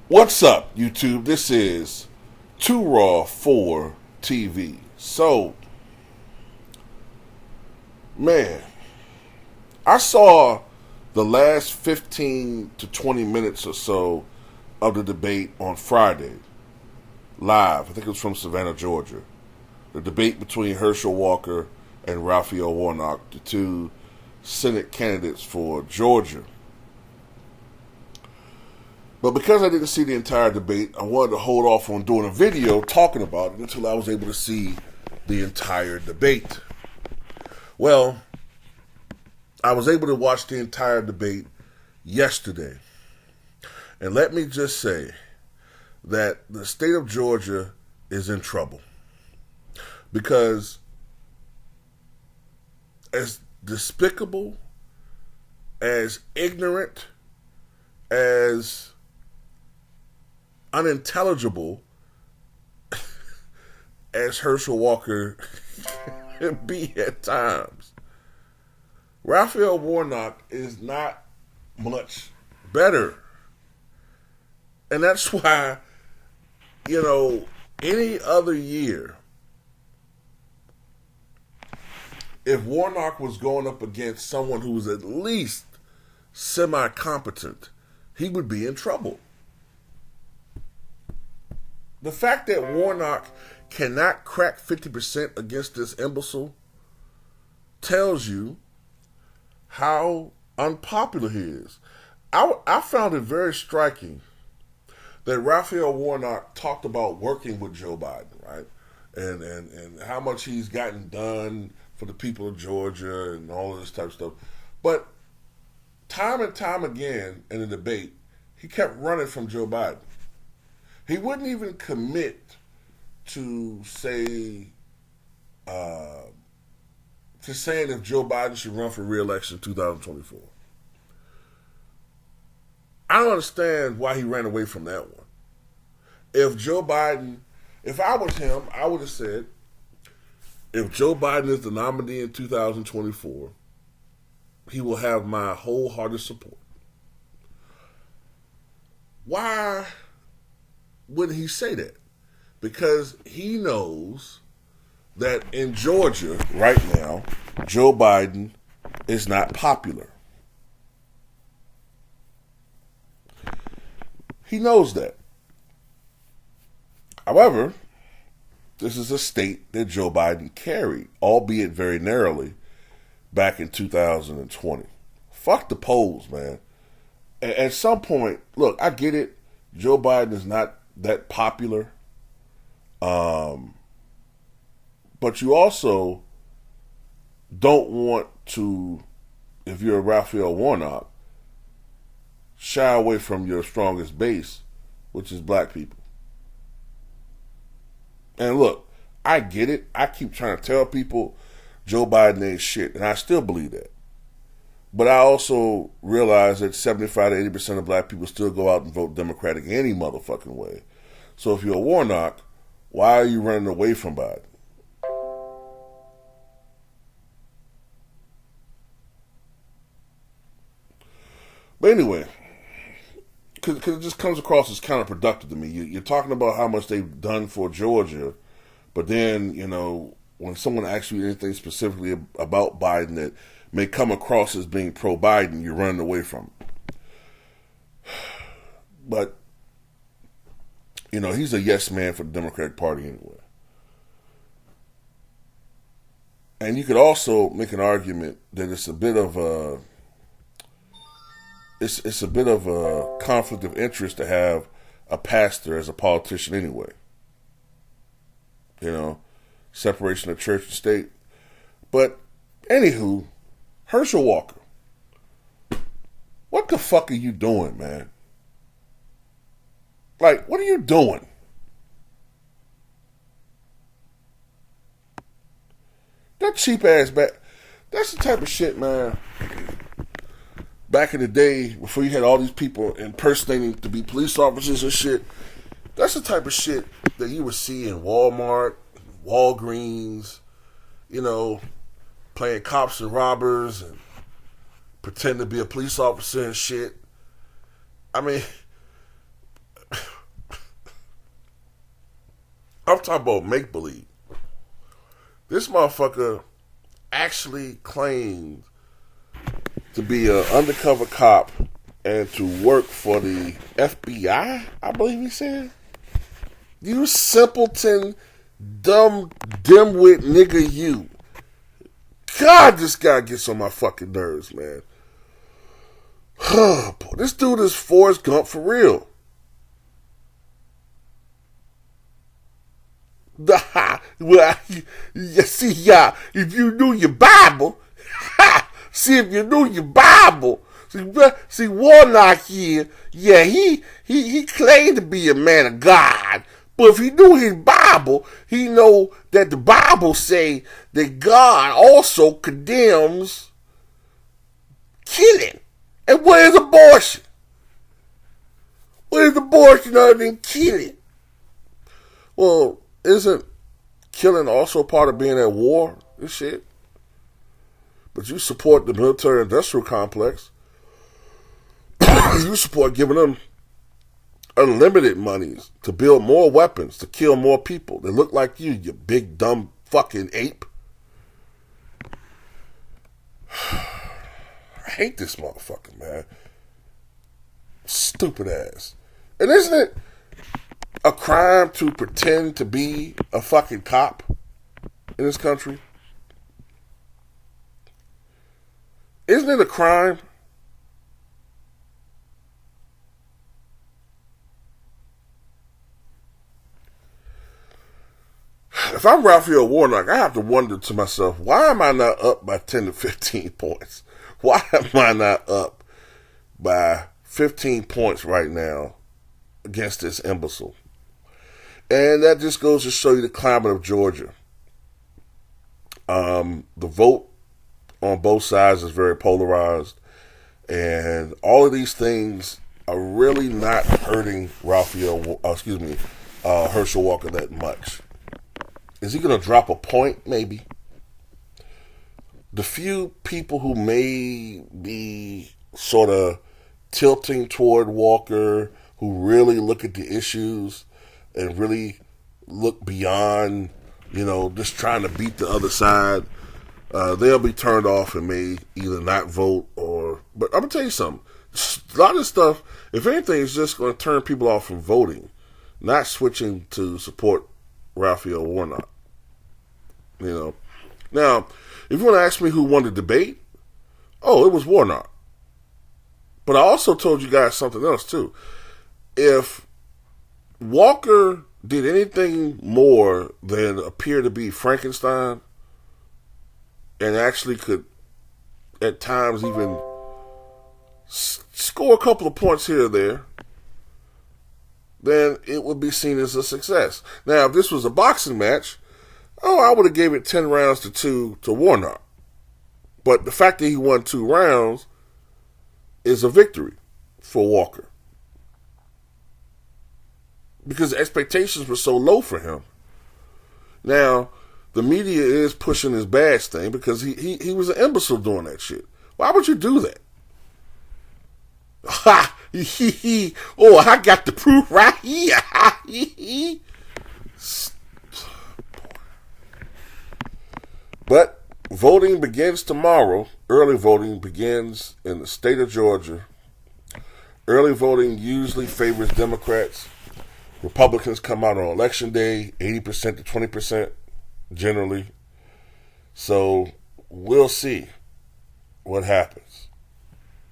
What's up, YouTube? This is Too Raw for TV. So, man, I saw the last 15 to 20 minutes or so of the debate on Friday, live. I think it was from Savannah, Georgia. The debate between Herschel Walker and Raphael Warnock, the two Senate candidates for Georgia. But because I didn't see the entire debate, I wanted to hold off on doing a video talking about it until I was able to see the entire debate. Well, I was able to watch the entire debate yesterday. And let me just say that the state of Georgia is in trouble. Because as despicable, as ignorant, as unintelligible as Herschel Walker can be at times, Raphael Warnock is not much better. And that's why, any other year, if Warnock was going up against someone who was at least semi-competent, he would be in trouble. The fact that Warnock cannot crack 50% against this imbecile tells you how unpopular he is. I found it very striking that Raphael Warnock talked about working with Joe Biden, right? And how much he's gotten done for the people of Georgia and all of this type of stuff. But time and time again in the debate, he kept running from Joe Biden. He wouldn't even commit to saying if Joe Biden should run for re-election in 2024. I don't understand why he ran away from that one. If I was him, I would have said, if Joe Biden is the nominee in 2024, he will have my wholehearted support. Why wouldn't he say that? Because he knows that in Georgia right now, Joe Biden is not popular. He knows that. However, this is a state that Joe Biden carried, albeit very narrowly, back in 2020. Fuck the polls, man. At some point, look, I get it. Joe Biden is not that popular. But you also don't want to, if you're a Raphael Warnock, shy away from your strongest base, which is black people. And look, I get it. I keep trying to tell people Joe Biden ain't shit, and I still believe that. But I also realize that 75 to 80% of black people still go out and vote Democratic any motherfucking way. So if you're a Warnock, why are you running away from Biden? But anyway, because it just comes across as counterproductive to me. You're talking about how much they've done for Georgia, but then, when someone asks you anything specifically about Biden that may come across as being pro-Biden, you're running away from it. But, he's a yes man for the Democratic Party anyway. And you could also make an argument that it's a bit of a conflict of interest to have a pastor as a politician anyway. Separation of church and state. But anywho, Herschel Walker, what the fuck are you doing, man? Like, what are you doing? That cheap ass that's the type of shit, man. Back in the day, before you had all these people impersonating to be police officers and shit, that's the type of shit that you would see in Walmart, Walgreens, playing cops and robbers and pretend to be a police officer and shit. I mean, I'm talking about make believe. This motherfucker actually claimed to be an undercover cop and to work for the FBI, I believe he said. You simpleton, dumb, dimwit nigga, you. God, this guy gets on my fucking nerves, man. This dude is Forrest Gump for real. Well, you see, if you knew your Bible, see if you knew your Bible. See, Warnock here, yeah, he claimed to be a man of God, but if he knew his Bible, he know that the Bible say that God also condemns killing. And what is abortion? What is abortion other than killing? Well, isn't killing also part of being at war and shit? But you support the military-industrial complex. You support giving them unlimited monies to build more weapons, to kill more people that look like you big, dumb fucking ape. I hate this motherfucker, man. Stupid ass. And isn't it a crime to pretend to be a fucking cop in this country? Isn't it a crime? If I'm Raphael Warnock, I have to wonder to myself, why am I not up by 10 to 15 points? Why am I not up by 15 points right now against this imbecile? And that just goes to show you the climate of Georgia. The vote on both sides is very polarized, and all of these things are really not hurting Herschel Walker that much. Is he going to drop a point? Maybe. The few people who may be sort of tilting toward Walker, who really look at the issues and really look beyond, just trying to beat the other side, they'll be turned off and may either not vote or... But I'm going to tell you something. A lot of this stuff, if anything, is just going to turn people off from voting, not switching to support Raphael Warnock. Now, if you want to ask me who won the debate, it was Warnock. But I also told you guys something else too. If Walker did anything more than appear to be Frankenstein, and actually could at times even score a couple of points here or there, then it would be seen as a success. Now, if this was a boxing match, I would have gave it 10 rounds to 2 to Warnock. But the fact that he won 2 rounds is a victory for Walker, because expectations were so low for him. Now, the media is pushing his badge thing because he was an imbecile doing that shit. Why would you do that? Ha! Oh, I got the proof right here. But voting begins tomorrow. Early voting begins in the state of Georgia. Early voting usually favors Democrats. Republicans come out on election day, 80% to 20%, generally. So we'll see what happens.